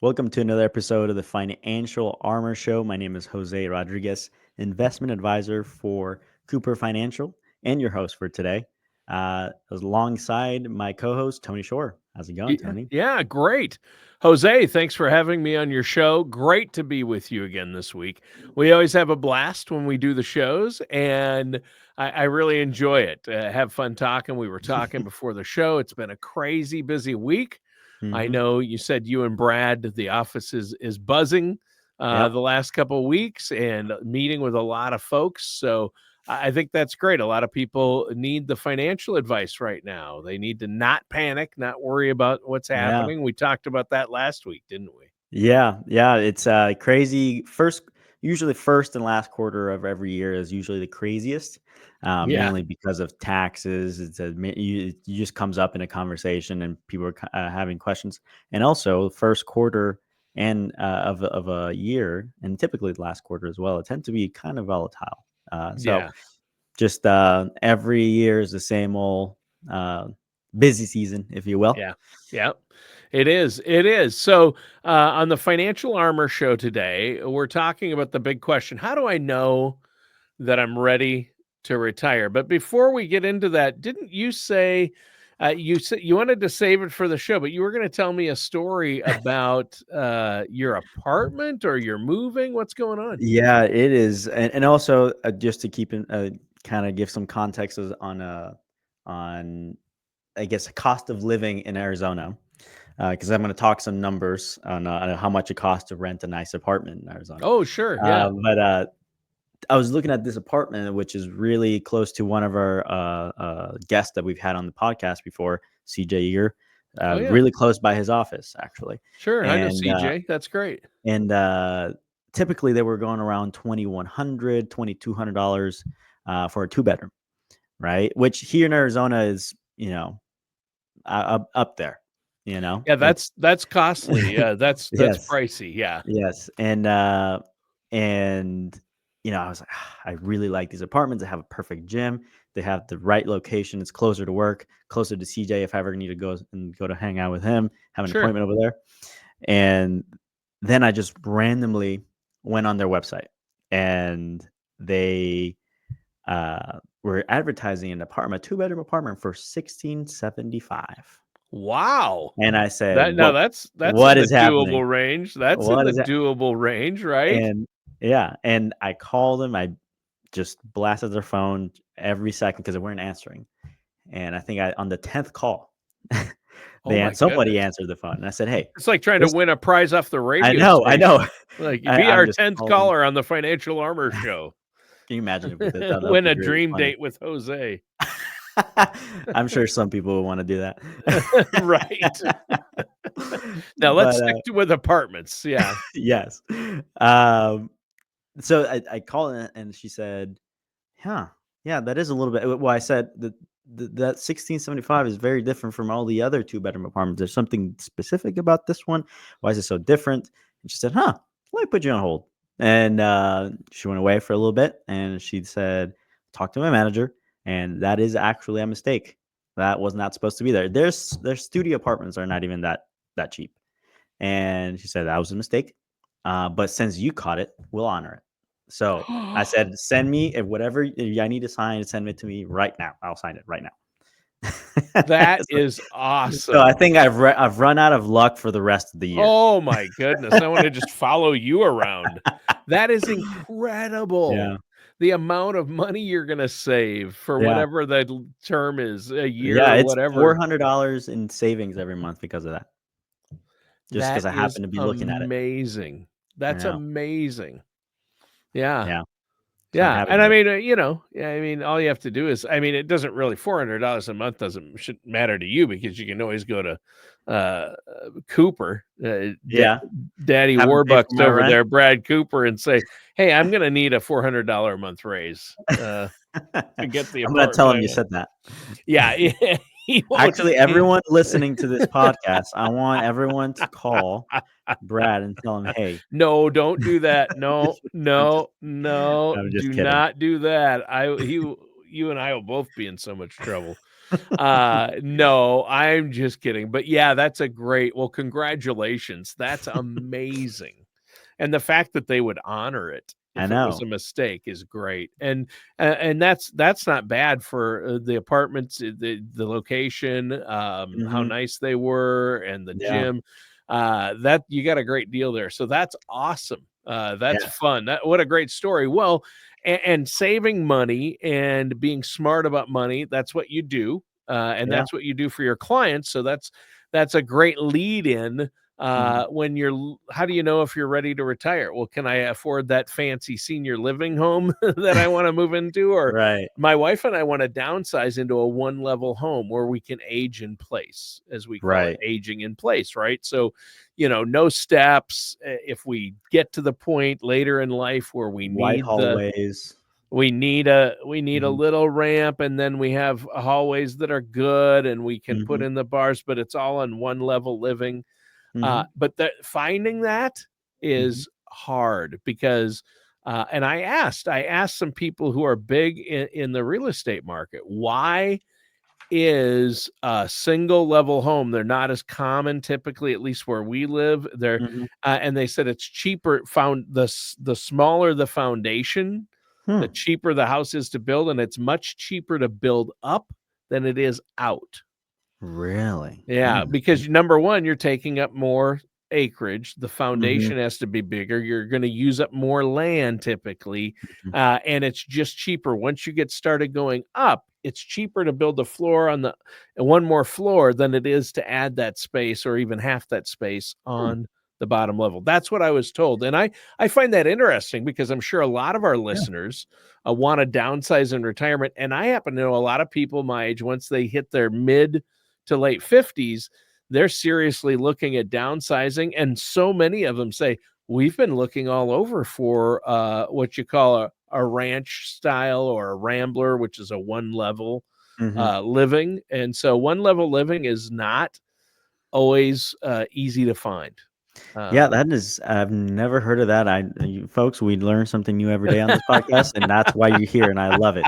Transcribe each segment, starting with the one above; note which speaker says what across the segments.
Speaker 1: Welcome to another episode of the Financial Armor Show. My name is Jose Rodriguez, investment advisor for Cooper Financial, and your host for today. Alongside my co-host Tony Shore. How's it going, Tony?
Speaker 2: Yeah, great. Jose, thanks for having me on your show. Great to be with you again this week. We always have a blast when we do the shows, and I really enjoy it. Have fun talking. We were talking before the show. It's been a crazy busy week. I
Speaker 1: Mm-hmm.
Speaker 2: know you said you and Brad, the office is buzzing
Speaker 1: Yep.
Speaker 2: the last couple of weeks and meeting with a lot of folks. So I think that's great. A lot of people need the financial advice right now. They need to not panic, not worry about what's
Speaker 1: Yeah.
Speaker 2: happening. We talked about that last week, didn't we?
Speaker 1: Yeah. It's crazy. Usually first and last quarter of every year is usually the craziest,
Speaker 2: Yeah.
Speaker 1: mainly because of taxes. It just comes up in a conversation and people are having questions. And also, first quarter and of a year, and typically the last quarter as well, it tends to be kind of volatile. So
Speaker 2: Yeah.
Speaker 1: just every year is the same old uh, busy season, if you will.
Speaker 2: Yeah. Yeah. It is. It is. So, on the Financial Armor show today, we're talking about the big question: how do I know that I'm ready to retire? But before we get into that, didn't you say you said you wanted to save it for the show, but you were going to tell me a story about your apartment or you're moving? What's going on?
Speaker 1: Yeah, it is, and also just to keep in, kind of give some context on I guess cost of living in Arizona, because I'm going to talk some numbers on how much it costs to rent a nice apartment in Arizona.
Speaker 2: Oh, sure. Yeah.
Speaker 1: But I was looking at this apartment, which is really close to one of our guests that we've had on the podcast before, CJ Eager,
Speaker 2: Oh, yeah.
Speaker 1: really close by his office actually,
Speaker 2: Sure. I know
Speaker 1: and
Speaker 2: CJ. That's great.
Speaker 1: and typically they were going around $2,200 for a two bedroom, right? Which here in Arizona is up there.
Speaker 2: Yeah,
Speaker 1: It's
Speaker 2: that's costly. Yeah, that's
Speaker 1: yes,
Speaker 2: pricey. Yeah.
Speaker 1: yes, and I was like, I really like these apartments. They have a perfect gym. They have the right location. It's closer to work, closer to CJ if I ever need to go to hang out with him, have an
Speaker 2: Sure.
Speaker 1: appointment over there. And then I just randomly went on their website, and they were advertising an apartment, two-bedroom apartment for 1675.
Speaker 2: Wow.
Speaker 1: And I said,
Speaker 2: That now
Speaker 1: "Whoa,
Speaker 2: that's
Speaker 1: what
Speaker 2: in the
Speaker 1: is happening?
Speaker 2: doable range. That's in
Speaker 1: What
Speaker 2: the
Speaker 1: is that?"
Speaker 2: doable range, right?
Speaker 1: And yeah, and I called them. I just blasted their phone every second because they weren't answering. And I think on the 10th call,
Speaker 2: Oh my
Speaker 1: somebody
Speaker 2: goodness.
Speaker 1: answered the phone, and I said, "Hey,
Speaker 2: It's like trying to
Speaker 1: this."
Speaker 2: win a prize off the
Speaker 1: I
Speaker 2: radio
Speaker 1: know, I know.
Speaker 2: station. Like, be
Speaker 1: I'm
Speaker 2: our
Speaker 1: just
Speaker 2: 10th
Speaker 1: calling.
Speaker 2: caller on the Financial Armor show.
Speaker 1: Can you imagine if we did that? That would
Speaker 2: Win
Speaker 1: be
Speaker 2: a
Speaker 1: great,
Speaker 2: dream
Speaker 1: funny.
Speaker 2: date with Jose.
Speaker 1: I'm sure some people would want to do that.
Speaker 2: Right. Now let's
Speaker 1: But
Speaker 2: stick with apartments. Yeah.
Speaker 1: yes. Um, so I called and she said, "Huh, yeah, that is a little bit." Well, I said that 1675 is very different from all the other two-bedroom apartments. There's something specific about this one. Why is it so different? And she said, "Huh, let me put you on hold." And she went away for a little bit, and she said, "Talk to my manager." And that is actually a mistake. That was not supposed to be there. Their studio apartments are not even that cheap. And she said that was a mistake. But since you caught it, we'll honor it. So I said, send me whatever I need to sign, send it to me right now. I'll sign it right now.
Speaker 2: That is
Speaker 1: So I
Speaker 2: awesome.
Speaker 1: think I've run out of luck for the rest of the year.
Speaker 2: Oh my goodness. I want to just follow you around. That is
Speaker 1: Yeah,
Speaker 2: incredible. The amount of money you're going to save for
Speaker 1: yeah,
Speaker 2: whatever the term is, a year
Speaker 1: yeah.
Speaker 2: or
Speaker 1: It's
Speaker 2: whatever.
Speaker 1: $400 in savings every month because of that. Just because
Speaker 2: That
Speaker 1: I
Speaker 2: is
Speaker 1: happen to be looking at it.
Speaker 2: amazing.
Speaker 1: I
Speaker 2: That's
Speaker 1: know.
Speaker 2: amazing. Yeah.
Speaker 1: Yeah. So I'm
Speaker 2: Yeah,
Speaker 1: happy
Speaker 2: and I
Speaker 1: about it.
Speaker 2: mean, yeah, I mean, all you have to do is, I mean, it doesn't really $400 a month shouldn't matter to you because you can always go to Cooper,
Speaker 1: Yeah.
Speaker 2: Daddy
Speaker 1: Have them pay for
Speaker 2: Warbucks
Speaker 1: my
Speaker 2: over
Speaker 1: rent.
Speaker 2: there, Brad Cooper, and say, "Hey, I'm going to need a $400 a month raise to get the
Speaker 1: I'm gonna tell
Speaker 2: apartment
Speaker 1: him
Speaker 2: I
Speaker 1: you
Speaker 2: want."
Speaker 1: said that.
Speaker 2: Yeah, he won't.
Speaker 1: Actually, everyone listening to this podcast, I want everyone to call Brad and tell him, "Hey."
Speaker 2: No, don't do that. No,
Speaker 1: I'm just
Speaker 2: no, no,
Speaker 1: I'm just
Speaker 2: do
Speaker 1: kidding.
Speaker 2: not do that. You and I will both be in so much trouble. No, I'm just kidding. But yeah, that's a great, well, congratulations. That's amazing. And the fact that they would honor it
Speaker 1: I
Speaker 2: if it was a
Speaker 1: know.
Speaker 2: mistake is great. And that's not bad for the apartments, the location, how
Speaker 1: Mhm.
Speaker 2: nice they were, and the
Speaker 1: Yeah.
Speaker 2: gym. That you got a great deal there. So that's awesome. That's
Speaker 1: Yes.
Speaker 2: fun. What a great story. Well, and saving money and being smart about money, that's what you do. And
Speaker 1: Yeah.
Speaker 2: that's what you do for your clients. So that's a great lead in
Speaker 1: Mhm.
Speaker 2: when how do you know if you're ready to retire? Well, can I afford that fancy senior living home that I want to move into? Or
Speaker 1: Right.
Speaker 2: my wife and I want to downsize into a one level home where we can age in place, as we call it,
Speaker 1: Right.
Speaker 2: aging in place, right? So, no steps. If we get to the point later in life where
Speaker 1: White hallways.
Speaker 2: we need a
Speaker 1: Mhm.
Speaker 2: little ramp, and then we have hallways that are good, and we can put
Speaker 1: Mhm.
Speaker 2: in the bars, but it's all on one level living.
Speaker 1: Mhm.
Speaker 2: But finding that
Speaker 1: Mhm.
Speaker 2: is hard because, and I asked some people who are big in the real estate market, why is a single level home? They're not as common typically, at least where we live.
Speaker 1: Mhm.
Speaker 2: And they said it's cheaper. Found the smaller the foundation, the
Speaker 1: Hmm.
Speaker 2: cheaper the house is to build, and it's much cheaper to build up than it is out.
Speaker 1: Really?
Speaker 2: Yeah,
Speaker 1: Interesting.
Speaker 2: because number 1, you're taking up more acreage, the
Speaker 1: Mhm.
Speaker 2: foundation has to be bigger, you're gonna use up more land typically,
Speaker 1: Mhm.
Speaker 2: and it's just cheaper. Once you get started going up, it's cheaper to build a floor on the one more floor than it is to add that space or even half that space
Speaker 1: Hmm.
Speaker 2: on the bottom level. That's what I was told, and I find that interesting because I'm sure a lot of our
Speaker 1: Yeah.
Speaker 2: listeners, wanna downsize in retirement, and I happen to know a lot of people my age, once they hit their mid to late 50s, they're seriously looking at downsizing. And so many of them say, we've been looking all over for what you call a ranch style or a rambler, which is a one level
Speaker 1: Mhm.
Speaker 2: living. And so one level living is not always easy to find.
Speaker 1: Yeah,
Speaker 2: Um,
Speaker 1: that is I've never heard of that. You folks, we learn something new every day on this podcast, and that's why you're here, and I love it.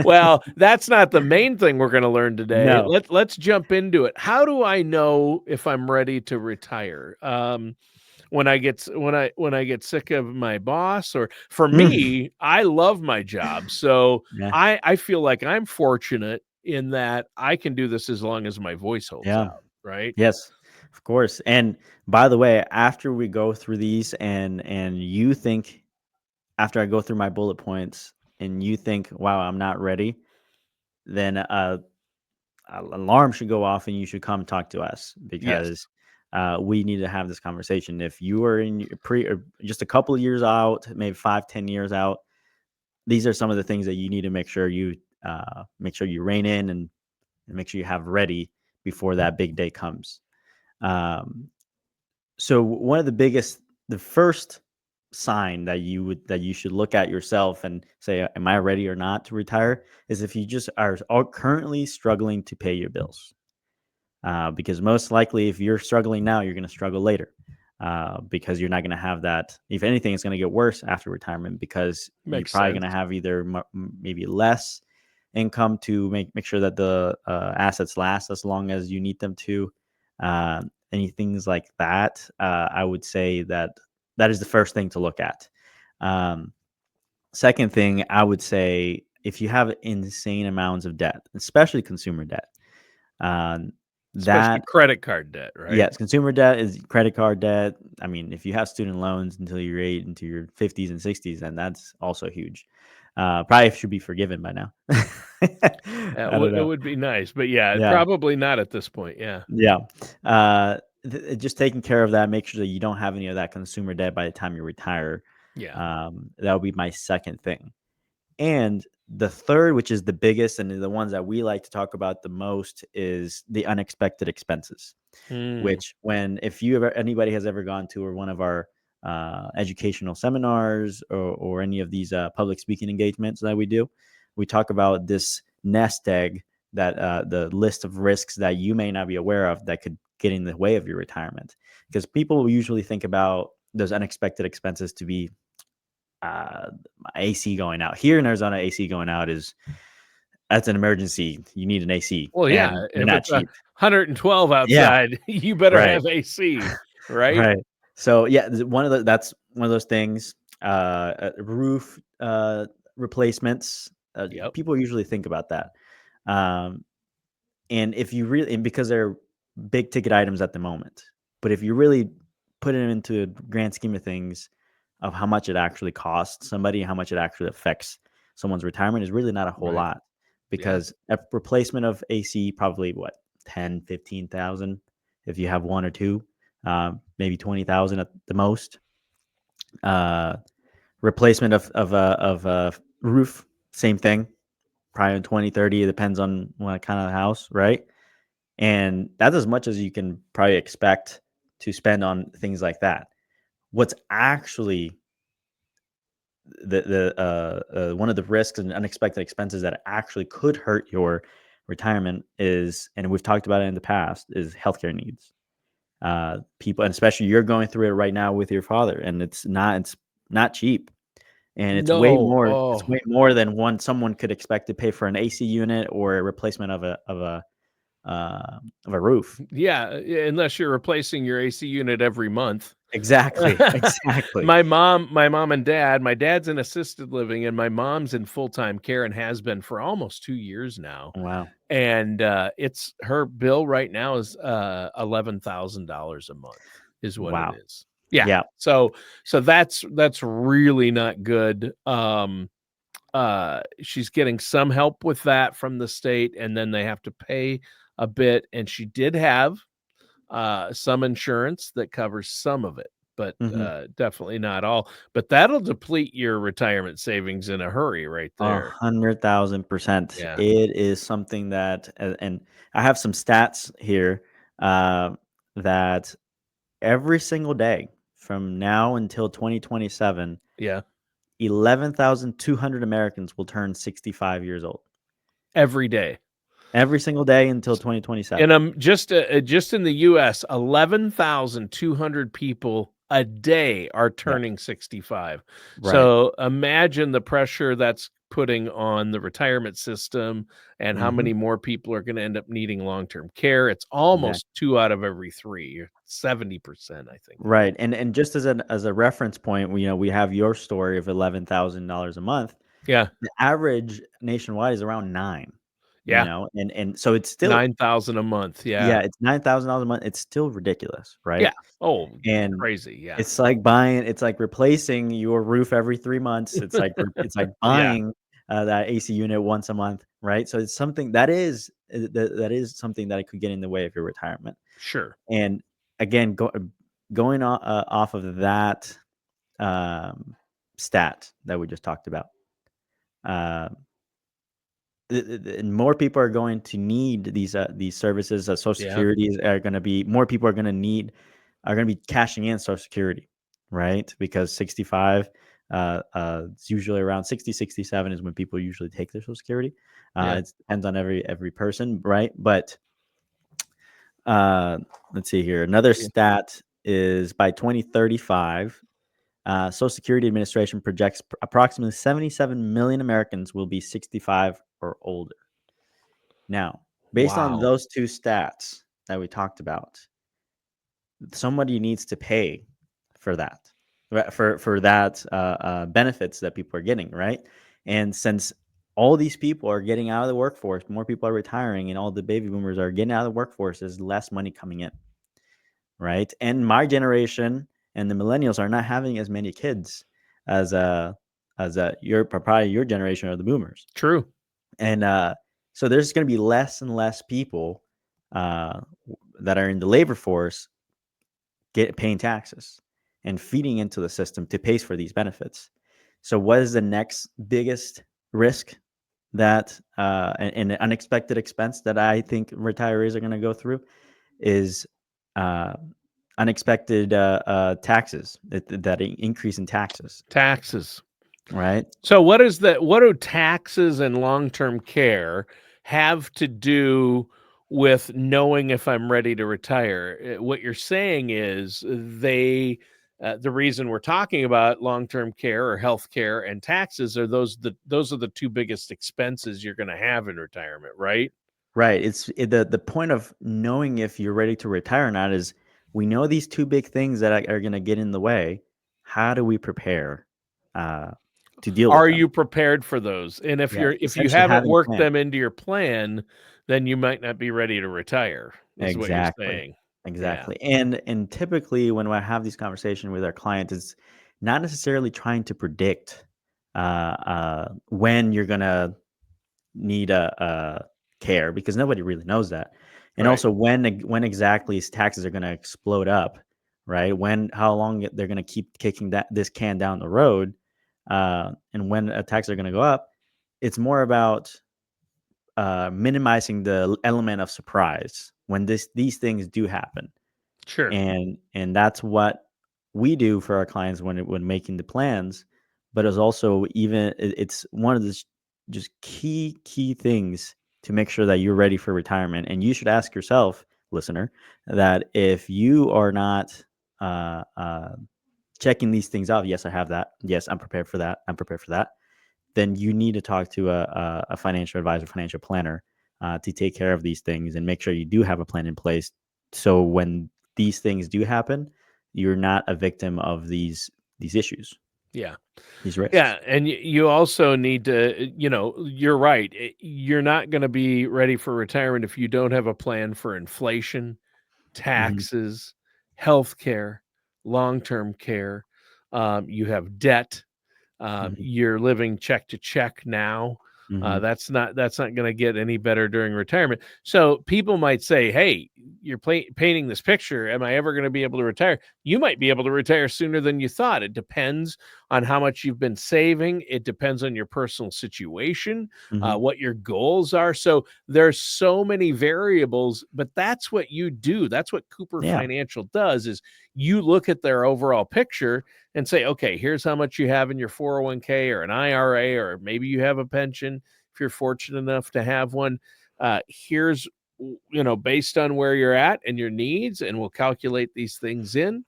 Speaker 2: well, that's not the main thing we're going to learn today.
Speaker 1: No.
Speaker 2: Let's jump into it. How do I know if I'm ready to retire? When I get sick of my boss, or for
Speaker 1: Mm.
Speaker 2: me, I love my job. So
Speaker 1: Yeah.
Speaker 2: I feel like I'm fortunate in that I can do this as long as my voice holds
Speaker 1: Yeah.
Speaker 2: out, right?
Speaker 1: Yes, of course. And by the way, after we go through these and you think after I go through my bullet points and you think, "Wow, I'm not ready," then alarm should go off and you should come talk to us
Speaker 2: Yes.
Speaker 1: because we need to have this conversation. If you are in your or just a couple of years out, maybe 5, 10 years out, these are some of the things that you need to make sure you rein in and make sure you have ready before that big day comes. Um, so one of the first sign that you should look at yourself and say, "Am I ready or not to retire?" is if you just are currently struggling to pay your bills. Because most likely, if you're struggling now, you're going to struggle later. Because you're not going to have that. If anything, it's going to get worse after retirement because you're
Speaker 2: Makes
Speaker 1: probably going to
Speaker 2: sense.
Speaker 1: have either maybe less income to make sure that the assets last as long as you need them to. Any things like that, I would say that that is the first thing to look at. Um, Second thing, I would say if you have insane amounts of debt, especially consumer debt, um,
Speaker 2: Especially
Speaker 1: that
Speaker 2: credit card debt, right?
Speaker 1: yes, consumer debt is credit card debt. I mean, if you have student loans until you're into your 50s and 60s, then that's also huge. Probably should be forgiven by now. I don't
Speaker 2: It
Speaker 1: know.
Speaker 2: would be nice, but yeah,
Speaker 1: Yeah,
Speaker 2: probably not at this point. Yeah.
Speaker 1: yeah. Just taking care of that, make sure that you don't have any of that consumer debt by the time you retire.
Speaker 2: Yeah.
Speaker 1: That would be my second thing. And the third, which is the biggest and the ones that we like to talk about the most, is the unexpected expenses.
Speaker 2: Mm,
Speaker 1: Which, when if you ever anybody has ever gone to or one of our educational seminars or any of these public speaking engagements that we do, we talk about this nest egg that the list of risks that you may not be aware of that could get in the way of your retirement. Because people will usually think about those unexpected expenses to be uh, AC going out. Here in Arizona, AC going out is that's an emergency. You need an AC,
Speaker 2: Well, yeah,
Speaker 1: and they're
Speaker 2: if
Speaker 1: not
Speaker 2: it's
Speaker 1: cheap.
Speaker 2: 112
Speaker 1: Yeah,
Speaker 2: outside, you better
Speaker 1: right,
Speaker 2: have AC, right?
Speaker 1: right. So yeah, that's one of those things. Roof replacements.
Speaker 2: Yep,
Speaker 1: People usually think about that. Um, and if you really, and because they're big ticket items at the moment, but if you really put it into a grand scheme of things of how much it actually costs somebody, how much it actually affects someone's retirement is really not a whole
Speaker 2: right.
Speaker 1: lot,
Speaker 2: Yeah,
Speaker 1: because a replacement of AC probably what 10, 15,000 if you have one or two, maybe 20,000 at the most. Uh, Replacement of a roof, same thing, probably 20, 30. It depends on what kind of house, right? And that's as much as you can probably expect to spend on things like that. What's actually the one of the risks and unexpected expenses that actually could hurt your retirement is, and we've talked about it in the past, is healthcare needs. People, and especially you're going through it right now with your father, and it's not cheap, and it's way
Speaker 2: no,
Speaker 1: more. It's
Speaker 2: oh,
Speaker 1: way more than one someone could expect to pay for an AC unit or a replacement of a roof.
Speaker 2: yeah, unless you're replacing your AC unit every month.
Speaker 1: Exactly, exactly.
Speaker 2: My mom and dad, my dad's in assisted living and my mom's in full-time care and has been for almost 2 years now.
Speaker 1: Wow,
Speaker 2: And, it's her bill right now is, $11,000 a month is what it
Speaker 1: wow.
Speaker 2: is. Yeah.
Speaker 1: Yeah.
Speaker 2: So that's really not good. She's getting some help with that from the state, and then they have to pay a bit, and she did have some insurance that covers some of it, but
Speaker 1: Mhm.
Speaker 2: definitely not all. But that'll deplete your retirement savings in a hurry right there.
Speaker 1: 100,000%.
Speaker 2: Yeah.
Speaker 1: It is something that, and I have some stats here, uh, that every single day from now until 2027,
Speaker 2: Yeah.
Speaker 1: 11,200 Americans will turn 65 years old.
Speaker 2: Every day.
Speaker 1: Every single day until
Speaker 2: And
Speaker 1: 2027.
Speaker 2: just in the US, 11,200 people a day are
Speaker 1: Yeah,
Speaker 2: turning 65.
Speaker 1: right.
Speaker 2: So imagine the pressure that's putting on the retirement system and how
Speaker 1: Mhm.
Speaker 2: many more people are going to end up needing long-term care. It's almost
Speaker 1: Exactly.
Speaker 2: 2 out of every 3, 70%, I think it is.
Speaker 1: Right, and just as a reference point, we have your story of $11,000 a month.
Speaker 2: Yeah.
Speaker 1: The average nationwide is around 9,
Speaker 2: Yeah.
Speaker 1: and so it's still,
Speaker 2: 9,000 a month. Yeah.
Speaker 1: yeah, it's $9,000 a month. It's still ridiculous, right?
Speaker 2: Yeah. Oh,
Speaker 1: And
Speaker 2: crazy. Yeah.
Speaker 1: it's like replacing your roof every 3 months. It's like
Speaker 2: Yeah.
Speaker 1: buying, that AC unit once a month, right? So it's something that is something that could get in the way of your retirement.
Speaker 2: Sure.
Speaker 1: And again, going off of that, um, stat that we just talked about, uh, and more people are going to need these services. Social
Speaker 2: Yeah.
Speaker 1: Security are going to be more people are going to be cashing in Social Security, right? Because 65, it's usually around 60, 67 is when people usually take their Social Security.
Speaker 2: Yeah.
Speaker 1: It depends on every person, right? But uh, let's see here. Another
Speaker 2: Yeah.
Speaker 1: stat is by 2035, Social Security Administration projects approximately 77 million Americans will be 65 or older. Now, based on
Speaker 2: Wow.
Speaker 1: those two stats that we talked about, somebody needs to pay for that, right? For that, benefits that people are getting, right? And since all these people are getting out of the workforce, more people are retiring, and all the baby boomers are getting out of the workforce, there's less money coming in, right? And my generation and the millennials are not having as many kids as your probably your generation or the boomers.
Speaker 2: True.
Speaker 1: And so there's going to be less and less people, that are in the labor force paying taxes and feeding into the system to pay for these benefits. So what is the next biggest risk that, and an unexpected expense that I think retirees are going to go through is, uh, unexpected, taxes, that increase in taxes,
Speaker 2: Taxes.
Speaker 1: right?
Speaker 2: So what do taxes and long-term care have to do with knowing if I'm ready to retire? What you're saying is they The reason we're talking about long-term care or health care and taxes are those are the two biggest expenses you're going to have in retirement, right?
Speaker 1: Right. The point of knowing if you're ready to retire or not is we know these two big things that are going to get in the way. How do we prepare uh, to deal with
Speaker 2: Are
Speaker 1: them?
Speaker 2: you prepared for those? And
Speaker 1: Yeah,
Speaker 2: if you
Speaker 1: essentially
Speaker 2: haven't
Speaker 1: having a
Speaker 2: worked
Speaker 1: plan.
Speaker 2: them into your plan, then you might not be ready to retire, is what you're
Speaker 1: Exactly.
Speaker 2: saying. Yeah.
Speaker 1: Exactly. And typically when I have these conversations with our clients, it's not necessarily trying to predict when you're gonna need a care because nobody really knows that. And
Speaker 2: Right.
Speaker 1: also when exactly taxes are going to explode up, right? How long they're going to keep kicking this can down the road, and when taxes are going to go up. It's more about minimizing the element of surprise when these things do happen,
Speaker 2: Sure.
Speaker 1: and that's what we do for our clients when making the plans. But it's also it's one of the just key things to make sure that you're ready for retirement. And you should ask yourself, listener, that if you are not uh, uh, checking these things off, yes, I have that, yes, I'm prepared for that, I'm prepared for that, then you need to talk to a financial advisor, financial planner, to take care of these things and make sure you do have a plan in place. So when these things do happen, you're not a victim of these issues,
Speaker 2: Yeah.
Speaker 1: these
Speaker 2: Yeah,
Speaker 1: risks.
Speaker 2: and you also need to, you're right. You're not going to be ready for retirement if you don't have a plan for inflation,
Speaker 1: Hmm.
Speaker 2: taxes, healthcare, long-term care. You have debt.
Speaker 1: Hmm.
Speaker 2: You're living check to check now.
Speaker 1: Hmm.
Speaker 2: That's not going to get any better during retirement. So people might say, "Hey, you're painting this picture. Am I ever going to be able to retire?" You might be able to retire sooner than you thought. It depends on how much you've been saving. It depends on your personal situation,
Speaker 1: Hmm.
Speaker 2: what your goals are. So there's so many variables, but that's what you do. That's what Cooper
Speaker 1: Yeah.
Speaker 2: Financial does. Is you look at their overall picture and say, okay, here's how much you have in your 401k or an IRA, or maybe you have a pension if you're fortunate enough to have one. Here's, based on where you're at and your needs, and we'll calculate these things in.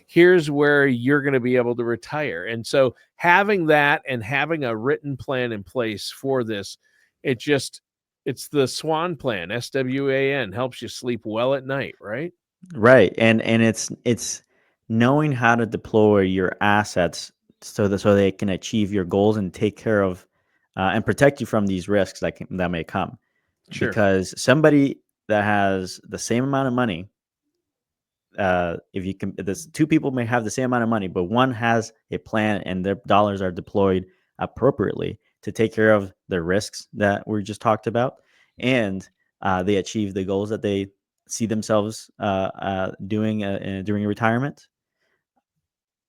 Speaker 2: Here's where you're going to be able to retire. And so having that and having a written plan in place for this, it just, it's the SWAN plan, SWAN, helps you sleep well at night, right?
Speaker 1: Right. And it's knowing how to deploy your assets so they can achieve your goals and take care of and protect you from these risks that may come.
Speaker 2: Sure.
Speaker 1: Because somebody that has the same amount of money, if you can, this two people may have the same amount of money, but one has a plan and their dollars are deployed appropriately to take care of the risks that we just talked about, and they achieve the goals that they see themselves doing during retirement.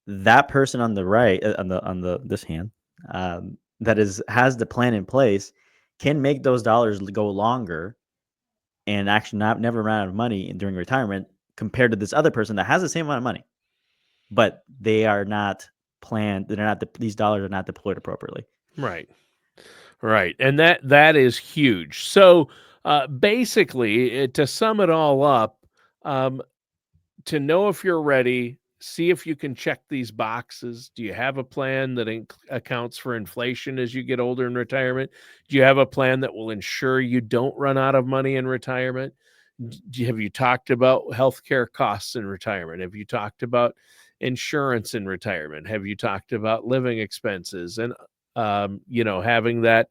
Speaker 1: That person on the right, on the this hand, that is has the plan in place, can make those dollars go longer and actually not never run out of money during retirement compared to this other person that has the same amount of money, but they are not planned. They're not these dollars are not deployed appropriately.
Speaker 2: Right. Right, and that is huge. So, basically, to sum it all up, um, to know if you're ready, see if you can check these boxes. Do you have a plan that accounts for inflation as you get older in retirement? Do you have a plan that will ensure you don't run out of money in retirement? Have you talked about healthcare costs in retirement? Have you talked about insurance in retirement? Have you talked about living expenses and having that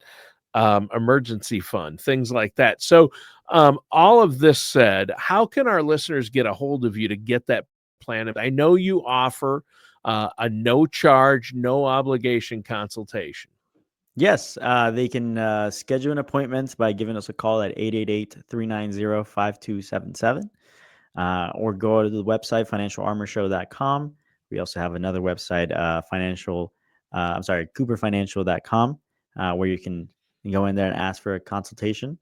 Speaker 2: emergency fund, things like that? So, all of this said, how can our listeners get a hold of you to get that plan? I know you offer a no charge, no obligation consultation.
Speaker 1: Yes, they can schedule an appointment by giving us a call at 888-390-5277, or go to the website financialarmorshow.com. We also have another website, cooperfinancial.com, where you can go in there and ask for a consultation.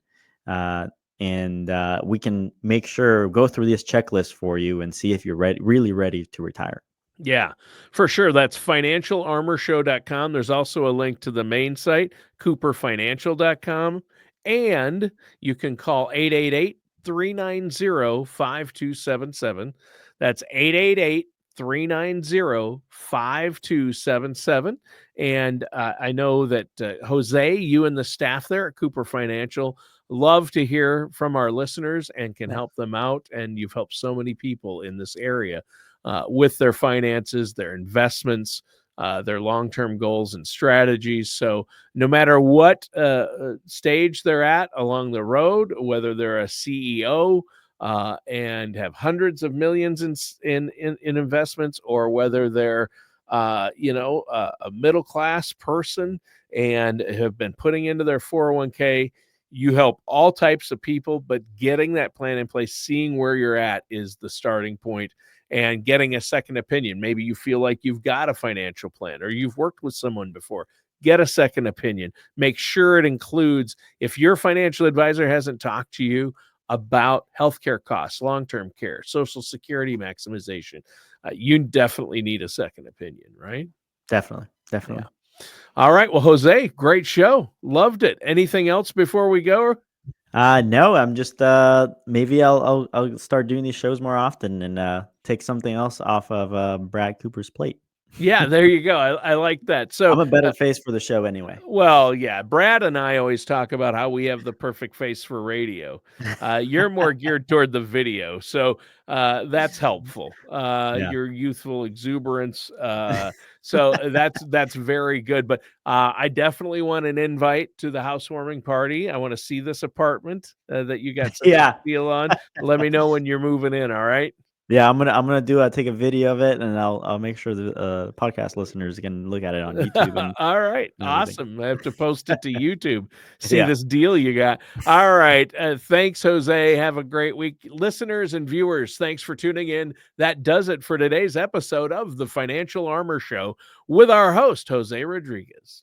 Speaker 1: Uh, and we can go through this checklist for you and see if you're really ready to retire.
Speaker 2: Yeah, for sure. That's financialarmorshow.com. There's also a link to the main site, cooperfinancial.com. And you can call 888 390 5277. That's 888 390-5277. And I know that Jose, you and the staff there at Cooper Financial love to hear from our listeners and can
Speaker 1: Yeah.
Speaker 2: help them out. And you've helped so many people in this area with their finances, their investments, their long-term goals and strategies. So no matter what stage they're at along the road, whether they're a CEO and have hundreds of millions in investments, or whether they're a middle class person and have been putting into their 401k, you help all types of people. But getting that plan in place, seeing where you're at, is the starting point, and getting a second opinion. Maybe you feel like you've got a financial plan or you've worked with someone before. Get a second opinion. Make sure it includes, if your financial advisor hasn't talked to you about healthcare costs, long-term care, Social Security maximization, you definitely need a second opinion, right?
Speaker 1: Definitely.
Speaker 2: Yeah.
Speaker 1: Definitely.
Speaker 2: All right. Well, Jose, great show. Loved it. Anything else before we go?
Speaker 1: No, I'm just maybe I'll start doing these shows more often and take something else off of Brad Cooper's plate.
Speaker 2: Yeah, there you go. I like that. So
Speaker 1: I'm a better face for the show anyway.
Speaker 2: well, yeah, Brad and I always talk about how we have the perfect face for radio. You're more geared toward the video, so that's helpful.
Speaker 1: Yeah.
Speaker 2: Your youthful exuberance, so that's very good. But I definitely want an invite to the housewarming party. I want to see this apartment that you got such a
Speaker 1: Yeah.
Speaker 2: deal on. Let me know when you're moving in. All right.
Speaker 1: Yeah, I'm gonna take a video of it, and I'll make sure the podcast listeners can look at it on YouTube and
Speaker 2: All right.
Speaker 1: everything.
Speaker 2: Awesome. I have to post it to YouTube. See
Speaker 1: Yeah.
Speaker 2: this deal you got. All right. Thanks, Jose. Have a great week. Listeners and viewers, thanks for tuning in. That does it for today's episode of the Financial Armor Show with our host, Jose Rodriguez.